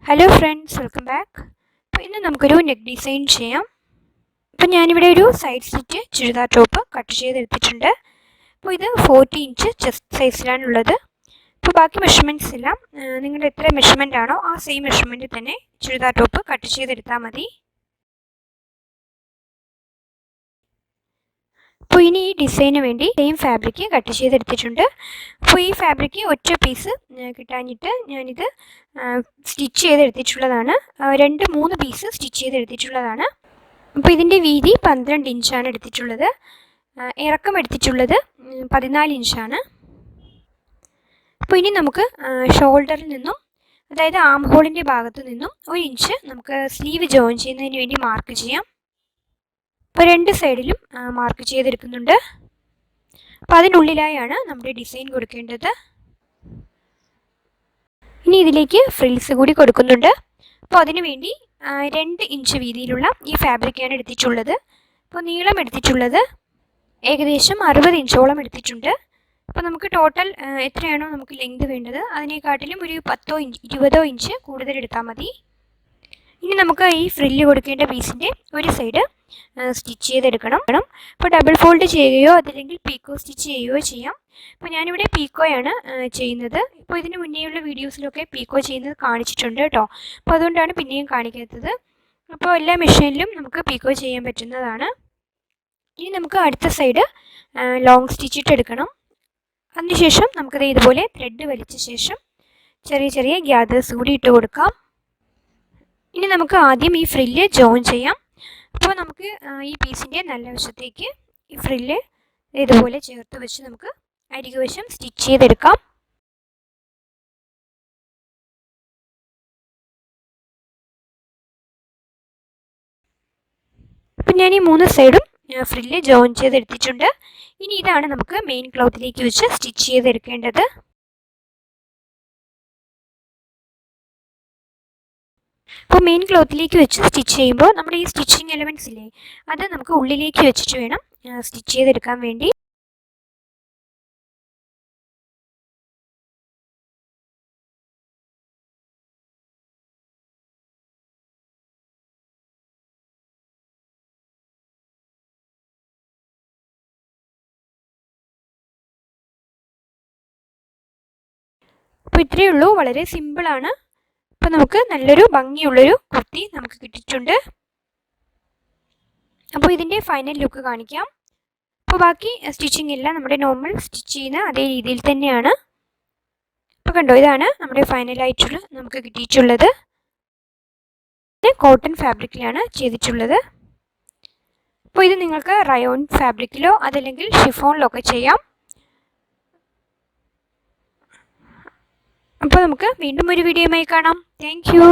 Hello friends, welcome back. അപ്പോൾ ഇന്ന് നമുക്കൊരു നെക്ക് ഡിസൈൻ ചെയ്യാം. അപ്പോൾ ഞാനിവിടെ ഒരു side stitch churidar top cut ചെയ്തെടുത്തിട്ടുണ്ട്. അപ്പോൾ ഇത് 40 ഇഞ്ച് ചെസ്റ്റ് സൈസിലാണുള്ളത്. അപ്പോൾ ബാക്കി മെഷർമെൻറ്റ്സ് എല്ലാം നിങ്ങളുടെ എത്ര മെഷർമെൻ്റ് ആണോ ആ സെയിം മെഷർമെൻറ്റിൽ തന്നെ ചുരിദാർ ടോപ്പ് കട്ട് ചെയ്തെടുത്താൽ മതി. അപ്പോൾ ഇനി ഈ ഡിസൈന് വേണ്ടി സെയിം ഫാബ്രിക് കട്ട് ചെയ്തെടുത്തിട്ടുണ്ട്. അപ്പോൾ ഈ ഫാബ്രിക് ഒറ്റ പീസ് കിട്ടാഞ്ഞിട്ട് ഞാനിത് സ്റ്റിച്ച് ചെയ്തെടുത്തിട്ടുള്ളതാണ്. 2-3 പീസ് സ്റ്റിച്ച് ചെയ്തെടുത്തിട്ടുള്ളതാണ്. അപ്പോൾ ഇതിൻ്റെ വീതി 12 ഇഞ്ചാണ് എടുത്തിട്ടുള്ളത്. ഇറക്കം എടുത്തിട്ടുള്ളത് 14 ഇഞ്ചാണ്. അപ്പോൾ ഇനി നമുക്ക് ഷോൾഡറിൽ നിന്നും, അതായത് ആം ഹോളിൻ്റെ ഭാഗത്തു നിന്നും 1 ഇഞ്ച് നമുക്ക് സ്ലീവ് ജോയിൻ ചെയ്യുന്നതിന് വേണ്ടി മാർക്ക് ചെയ്യാം. അപ്പോൾ 2 സൈഡിലും മാർക്ക് ചെയ്തെടുക്കുന്നുണ്ട്. അപ്പോൾ അതിനുള്ളിലായാണ് നമ്മുടെ ഡിസൈൻ കൊടുക്കേണ്ടത്. ഇനി ഇതിലേക്ക് ഫ്രിൽസ് കൂടി കൊടുക്കുന്നുണ്ട്. അപ്പോൾ അതിനുവേണ്ടി 2 ഇഞ്ച് വീതിയിലുള്ള ഈ ഫാബ്രിക്കാണ് എടുത്തിട്ടുള്ളത്. അപ്പോൾ നീളം എടുത്തിട്ടുള്ളത് ഏകദേശം 60 ഇഞ്ചോളം എടുത്തിട്ടുണ്ട്. അപ്പോൾ നമുക്ക് ടോട്ടൽ എത്രയാണോ നമുക്ക് ലെങ്ത് വേണ്ടത് അതിനെക്കാട്ടിലും ഒരു 10-20 ഇഞ്ച് കൂടുതൽ എടുത്താൽ മതി. ഇനി നമുക്ക് ഈ ഫ്രില്ല് കൊടുക്കേണ്ട പീസിൻ്റെ ഒരു സൈഡ് സ്റ്റിച്ച് ചെയ്തെടുക്കണം. അപ്പോൾ ഡബിൾ ഫോൾഡ് ചെയ്യുകയോ അതല്ലെങ്കിൽ പീക്കോ സ്റ്റിച്ച് ചെയ്യുകയോ ചെയ്യാം. അപ്പോൾ ഞാനിവിടെ പീക്കോയാണ് ചെയ്യുന്നത്. ഇപ്പോൾ ഇതിന് മുന്നേയുള്ള വീഡിയോസിലൊക്കെ പീക്കോ ചെയ്യുന്നത് കാണിച്ചിട്ടുണ്ട് കേട്ടോ. അപ്പോൾ അതുകൊണ്ടാണ് പിന്നെയും കാണിക്കാത്തത്. അപ്പോൾ എല്ലാ മെഷീനിലും നമുക്ക് പീക്കോ ചെയ്യാൻ പറ്റുന്നതാണ്. ഇനി നമുക്ക് അടുത്ത സൈഡ് ലോങ് സ്റ്റിച്ച് ഇട്ടെടുക്കണം. അതിനുശേഷം നമുക്കത് ഇതുപോലെ ത്രെഡ് വലിച്ച ശേഷം ചെറിയ ചെറിയ ഗ്യാദേഴ്സ് കൂടി ഇട്ട് കൊടുക്കാം. ഇനി നമുക്ക് ആദ്യം ഈ ഫ്രില്ല് ജോയിൻ ചെയ്യാം. അപ്പോൾ നമുക്ക് ഈ പീസിൻ്റെ നല്ല വശത്തേക്ക് ഈ ഫ്രില്ല് ഇതുപോലെ ചേർത്ത് വെച്ച് നമുക്ക് അരികുവശം സ്റ്റിച്ച് ചെയ്തെടുക്കാം. അപ്പം ഞാൻ ഈ 3 സൈഡും ഫ്രില്ല് ജോയിൻ ചെയ്തെടുത്തിട്ടുണ്ട്. ഇനി ഇതാണ് നമുക്ക് മെയിൻ ക്ലോത്തിലേക്ക് വെച്ച് സ്റ്റിച്ച് ചെയ്തെടുക്കേണ്ടത്. അപ്പോൾ മെയിൻ ക്ലോത്തിലേക്ക് വെച്ച് സ്റ്റിച്ച് ചെയ്യുമ്പോൾ നമ്മുടെ ഈ സ്റ്റിച്ചിങ് എലമെൻറ്റ്സ് ഇല്ലേ, അത് നമുക്ക് ഉള്ളിലേക്ക് വെച്ചിട്ട് വേണം സ്റ്റിച്ച് ചെയ്തെടുക്കാൻ വേണ്ടി. അപ്പോൾ ഇത്രയേ ഉള്ളൂ, വളരെ സിമ്പിളാണ്. അപ്പോൾ നമുക്ക് നല്ലൊരു ഭംഗിയുള്ളൊരു കുർത്തി നമുക്ക് കിട്ടിയിട്ടുണ്ട്. അപ്പോൾ ഇതിൻ്റെ ഫൈനൽ ലുക്ക് കാണിക്കാം. അപ്പോൾ ബാക്കി സ്റ്റിച്ചിങ് എല്ലാം നമ്മുടെ നോർമൽ സ്റ്റിച്ച് ചെയ്യുന്ന അതേ രീതിയിൽ തന്നെയാണ്. അപ്പോൾ കണ്ടോ, ഇതാണ് നമ്മുടെ ഫൈനലായിട്ടുള്ള നമുക്ക് കിട്ടിയിട്ടുള്ളത്. കോട്ടൺ ഫാബ്രിക്കിലാണ് ചെയ്തിട്ടുള്ളത്. അപ്പോൾ ഇത് നിങ്ങൾക്ക് റയോൺ ഫാബ്രിക്കിലോ അതല്ലെങ്കിൽ ഷിഫോണിലോ ഒക്കെ ചെയ്യാം. അപ്പോൾ നമുക്ക് വീണ്ടും ഒരു വീഡിയോയുമായി കാണാം. Thank you.